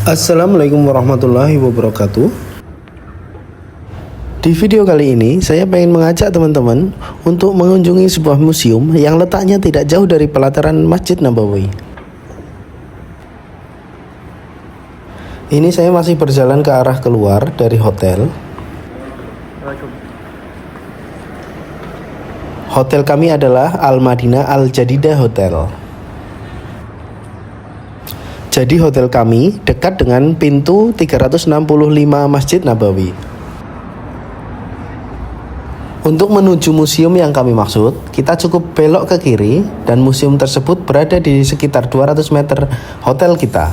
Assalamualaikum warahmatullahi wabarakatuh. Di video kali ini saya ingin mengajak teman-teman untuk mengunjungi sebuah museum yang letaknya tidak jauh dari pelataran Masjid Nabawi. Ini saya masih berjalan ke arah keluar dari hotel. Hotel kami adalah Al-Madinah Al-Jadidah Hotel. Jadi hotel kami dekat dengan pintu 365 Masjid Nabawi. Untuk menuju museum yang kami maksud, kita cukup belok ke kiri dan museum tersebut berada di sekitar 200 meter hotel kita.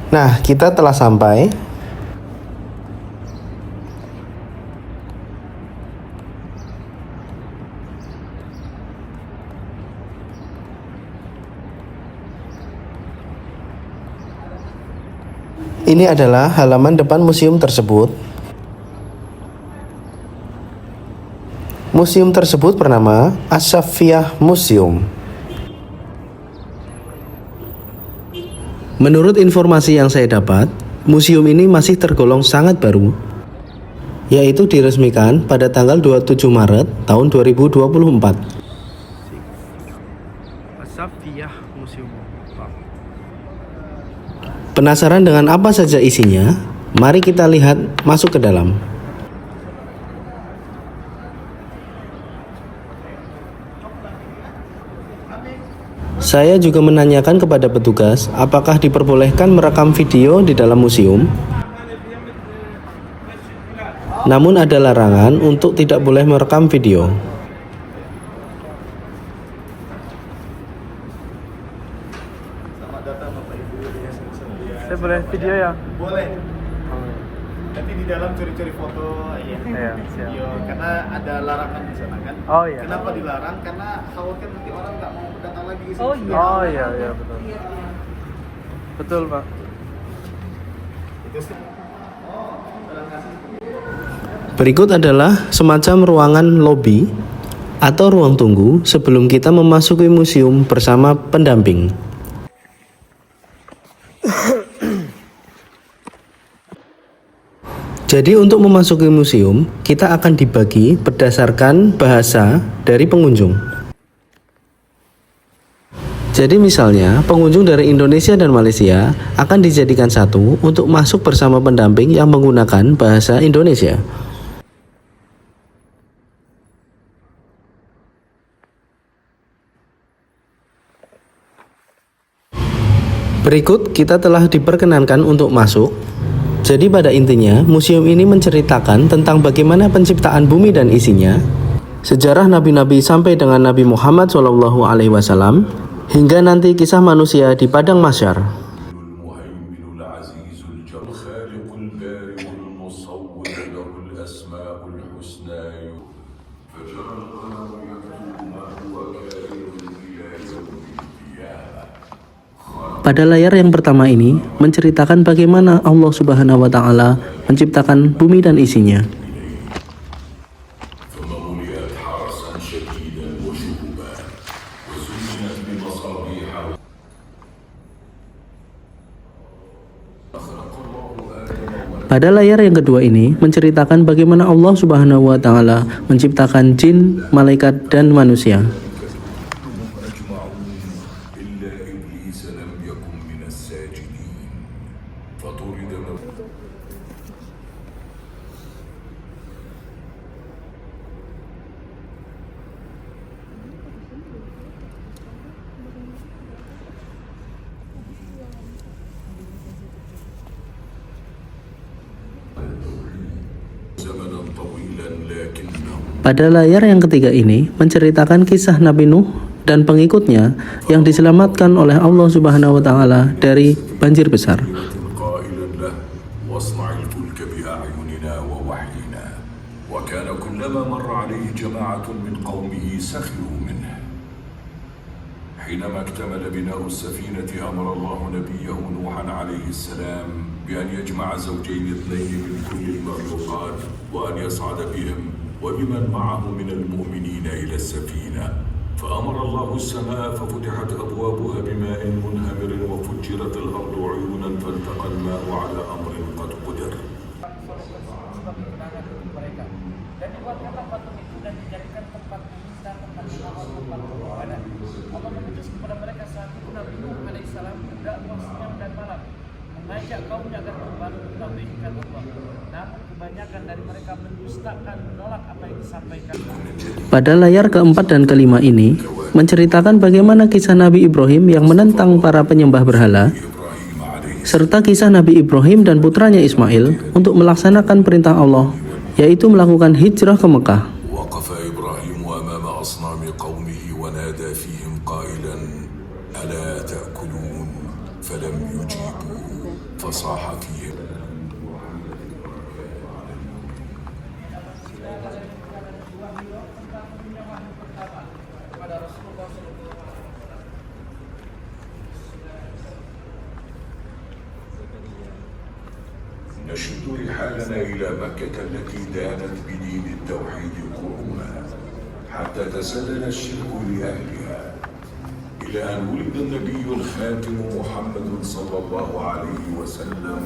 Nah, kita telah sampai. Ini adalah halaman depan museum tersebut. Museum tersebut bernama As-Saffiyah Museum. Menurut informasi yang saya dapat, museum ini masih tergolong sangat baru, yaitu diresmikan pada tanggal 27 Maret tahun 2024. As-Saffiyah Museum. Penasaran dengan apa saja isinya? Mari kita lihat masuk ke dalam. Saya juga menanyakan kepada petugas apakah diperbolehkan merekam video di dalam museum. Namun ada larangan untuk tidak boleh merekam video. Saya boleh video ya? Boleh. Tapi di dalam curi-curi foto ya. Iya, siap. Video karena ada larangan di sana kan. Oh iya. Kenapa dilarang? Karena khawatir nanti orang nggak mau datang lagi. Oh iya, betul. Betul, Pak. Itu sih. Berikut adalah semacam ruangan lobi atau ruang tunggu sebelum kita memasuki museum bersama pendamping. Jadi untuk memasuki museum, kita akan dibagi berdasarkan bahasa dari pengunjung. Jadi misalnya, pengunjung dari Indonesia dan Malaysia akan dijadikan satu untuk masuk bersama pendamping yang menggunakan bahasa Indonesia. Berikut kita telah diperkenankan untuk masuk. Jadi pada intinya, museum ini menceritakan tentang bagaimana penciptaan bumi dan isinya, sejarah nabi-nabi sampai dengan Nabi Muhammad SAW, hingga nanti kisah manusia di padang mahsyar. Pada layar yang pertama ini menceritakan bagaimana Allah Subhanahu wa Ta'ala menciptakan bumi dan isinya. Pada layar yang kedua ini menceritakan bagaimana Allah Subhanahu wa Ta'ala menciptakan jin, malaikat, dan manusia. Pada layar yang ketiga ini menceritakan kisah Nabi Nuh dan pengikutnya yang diselamatkan oleh Allah Subhanahu wa Ta'ala dari banjir besar. حينما اكتمل بناء السفينة أمر الله نبيه نوحا عليه السلام بأن يجمع زوجين اثنين من كل المخلوقات وأن يصعد بهم وبمن معه من المؤمنين إلى السفينة. فأمر الله السماء ففتحت أبوابها بماء منهمر وفجرت الأرض عيونا فالتقى الماء على أمر قد قدر. Dan dibuatkanlah patung itu dan dijadikan tempat penista, tempat syahwat, tempat beribadah. Allah mengutus kepada mereka saat itu Nabi Nuh alaihissalam berdakwah siang dan malam, mengajak kaumnya agar kembali mentauhidkan Allah. Namun kebanyakan dari mereka mendustakan, menolak apa yang disampaikan. Pada layar keempat dan kelima ini menceritakan bagaimana kisah Nabi Ibrahim yang menentang para penyembah berhala, serta kisah Nabi Ibrahim dan putranya Ismail untuk melaksanakan perintah Allah, yaitu melakukan hijrah ke Mekah. وقف إبراهيم أمام أصنام قومه ونادى فيهم قائلا ألا تأكلون فلم يجيبوا فصاح فيهم. نشد رحالنا إلى مكة التي دانت بدين التوحيد قرونا حتى تسلل الشرك لأهلها إلى أن ولد النبي الخاتم محمد صلى الله عليه وسلم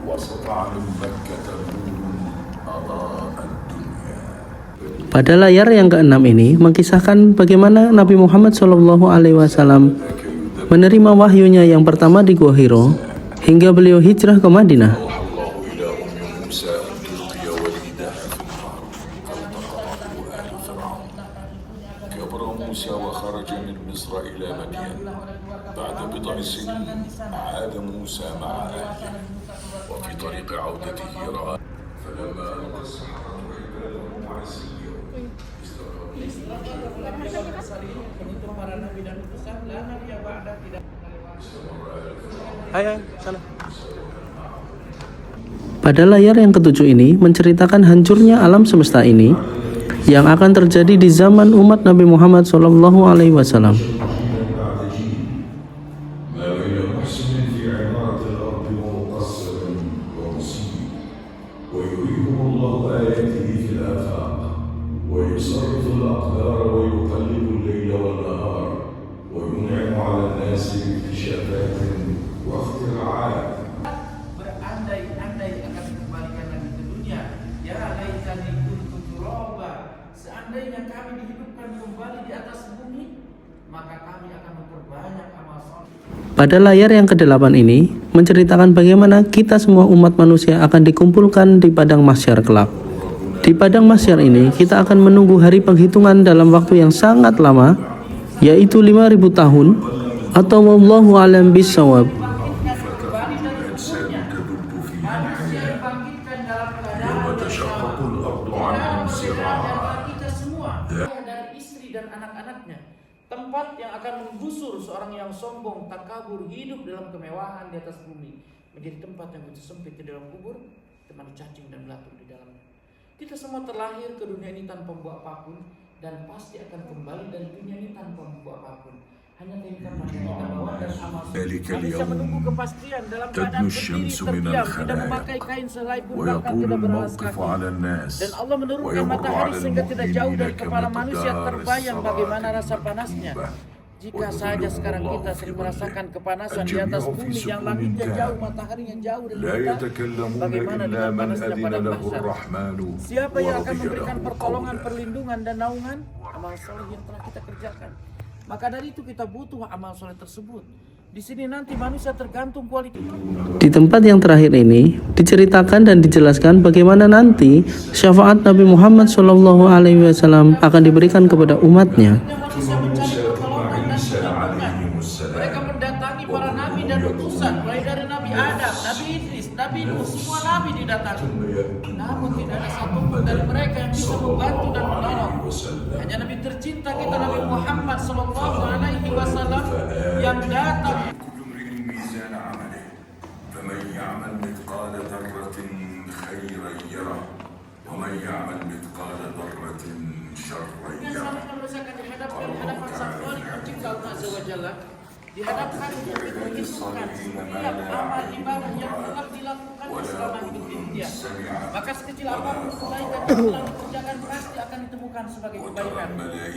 وسطع من مكة نور أضاء الدنيا. Pada layar yang keenam ini mengkisahkan bagaimana Nabi Muhammad SAW menerima wahyunya yang pertama di Gua Hiro hingga beliau hijrah ke Madinah. موسى وخرج من مصر إلى مدين بعد بضع سنين عاد موسى مع أهله وفي طريق عودته رأى فلما ألقى السحرة عبادهم عسيا Hai, sana. Pada layar yang ketujuh ini menceritakan hancurnya alam semesta ini yang akan terjadi di zaman umat Nabi Muhammad SAW. Berandai-andai akan dikembalikan lagi ke dunia. Ya laitani kuntu turaba. Seandainya kami dihidupkan kembali di atas bumi, maka kami akan memperbanyak amal saleh. Pada layar yang ke-8 ini menceritakan bagaimana kita semua umat manusia akan dikumpulkan di padang mahsyar kelak. Di padang mahsyar ini kita akan menunggu hari penghitungan dalam waktu yang sangat lama, yaitu 5.000 tahun atau wallahu alam bisawab. Tempat yang akan menggusur seorang yang sombong, takabur, hidup dalam kemewahan di atas bumi, menjadi tempat yang begitu sempit di dalam kubur, tempat cacing dan belatung di dalamnya. Kita semua terlahir ke dunia ini tanpa membawa apapun dan pasti akan kembali dari dunia ini tanpa membawa apapun. Hanya kehidupan yang kita bawa dan amal soleh. Kita bisa menunggu kepastian dalam keadaan berdiri terdiam, tidak memakai kain selai pun, bahkan tidak beralas kaki. Dan Allah menurunkan matahari sehingga tidak jauh dari kepala manusia, terbayang bagaimana rasa panasnya. Jika saja sekarang kita sering merasakan kepanasan di atas bumi yang langitnya jauh, mataharinya jauh dari kita, bagaimana dengan panasnya pada mahsyar? Siapa yang akan memberikan pertolongan, perlindungan dan naungan? Amal soleh yang telah kita kerjakan. Maka dari itu kita butuh amal soleh tersebut. Di sini nanti manusia tergantung kualitas. Di tempat yang terakhir ini diceritakan dan dijelaskan bagaimana nanti syafaat Nabi Muhammad SAW akan diberikan kepada umatnya. Mereka mendatangi para nabi dan utusan, mulai dari Nabi Adam, Nabi Idris, Nabi Nuh, semua nabi didatangi. Namun tidak ada satupun dari mereka yang bisa membantu dan menolong. Hanya Nabi tercinta kita Nabi Muhammad SAW yang datang. Yang sama menyelesaikan di hadapan sang Khalik pencipta Allah Azza wa Jalla. dihadapkan untuk diperhitungkan setiap amal ibadah yang telah dilakukan selama hidup di dunia. Maka sekecil apapun kebaikan yang telah dikerjakan pasti akan ditemukan sebagai kebaikan,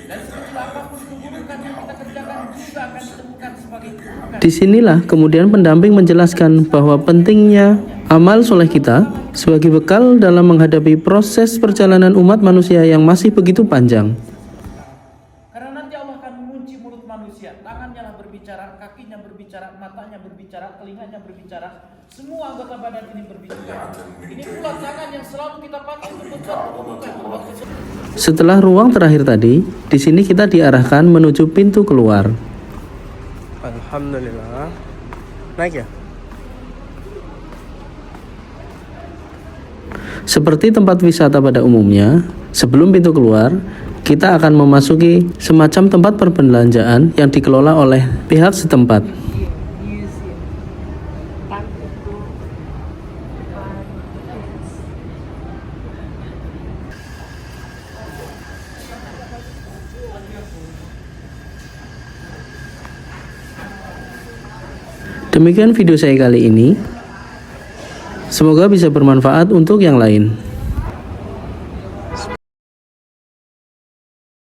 dan sekecil apapun keburukan yang kita kerjakan juga akan ditemukan sebagai keburukan. Disinilah kemudian pendamping menjelaskan bahwa pentingnya amal soleh kita sebagai bekal dalam menghadapi proses perjalanan umat manusia yang masih begitu panjang. Karena nanti Allah akan mengunci mulut manusia, tangannya lah berbicara, kakinya berbicara, matanya berbicara, telinganya berbicara, semua anggota badan ini berbicara. Ini pula tangan yang selalu kita pakai untuk berbuat keburukan. Setelah ruang terakhir tadi, di sini kita diarahkan menuju pintu keluar. Alhamdulillah. Naik ya? Seperti tempat wisata pada umumnya, sebelum pintu keluar, kita akan memasuki semacam tempat perbelanjaan yang dikelola oleh pihak setempat. Demikian video saya kali ini. Semoga bisa bermanfaat untuk yang lain.